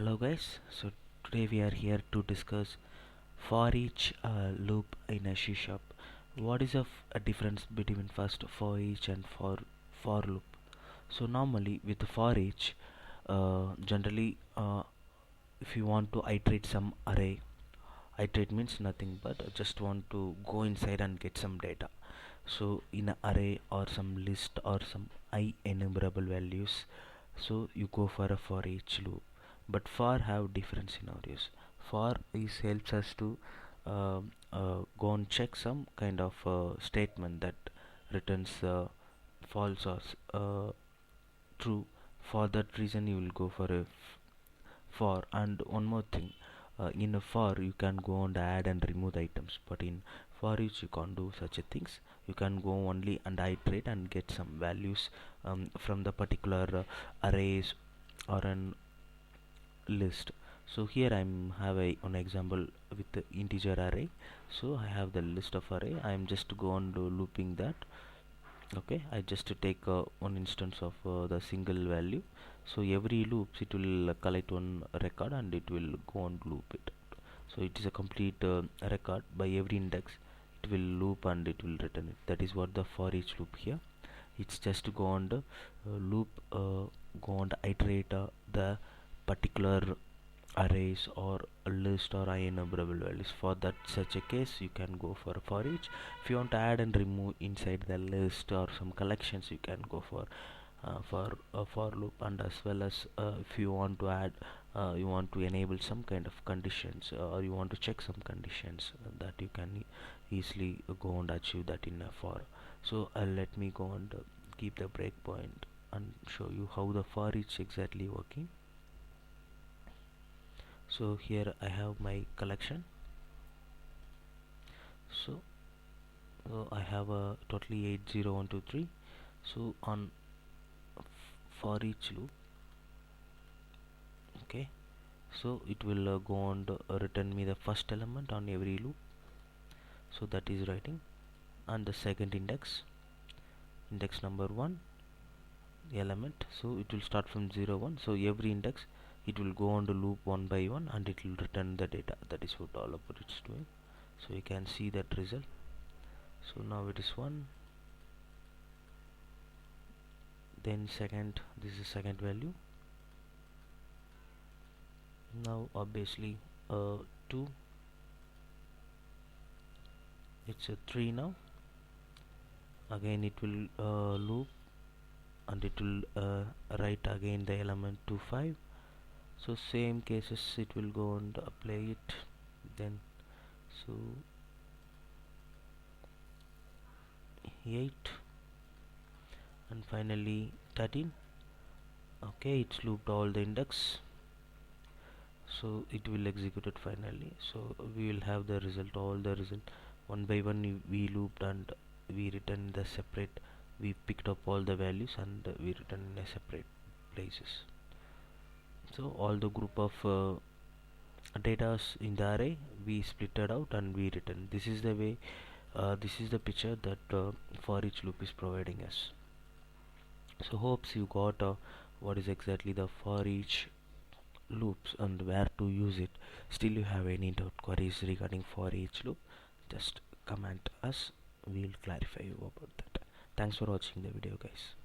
Hello guys, so today we are here to discuss for each loop in a C sharp. What is a difference between first for each and for loop? So normally with the for each, generally if you want to iterate some array, iterate means nothing but just want to go inside and get some data. So in an array or some list or some IEnumerable values, so you go for a for each loop. But for have different scenarios. For is helps us to go and check some kind of statement that returns false or true. For that reason you will go for a for. And one more thing, in a for you can go and add and remove the items, but in for each you can't do such a things. You can go only and iterate and get some values from the particular arrays or an list. So here I'm have an example with the integer array. So I have the list of array. I'm just go on to looping that. Okay, I just take one instance of the single value. So every loops it will collect one record and it will go on loop it. So it is a complete record. By every index it will loop and it will return it. That is what the for each loop here. It's just to go on the loop, go on to iterate the particular arrays or a list or IEnumerable values. For that such a case you can go for each. If you want to add and remove inside the list or some collections, you can go for loop. And as well as if you want to add you want to enable some kind of conditions or you want to check some conditions, that you can easily go and achieve that in a for. So let me go and keep the breakpoint and show you how the for each exactly working. So here I have my collection. So I have a totally 80123. So on for each loop, okay, so it will go on to return me the first element on every loop. So that is writing, and the second index number 1 element. So it will start from 0 1. So every index it will go on to loop one by one and it will return the data. That is what all of it's doing. So you can see that result. So now it is 1, then second, this is second value. Now obviously 2, it's a 3 now. Again it will loop and it will write again the element 2 5. So same cases it will go and apply it. Then so 8 and finally 13. Okay, it's looped all the index, so it will execute it finally. So we will have the result, all the result one by one. We looped and we return the separate, we picked up all the values and we return in a separate places. So all the group of data in the array we splitted out and we return. This is the way, this is the picture that for each loop is providing us. So hopes you got what is exactly the for each loops and where to use it. Still you have any doubt, queries regarding for each loop, just comment us, we'll clarify you about that. Thanks for watching the video guys.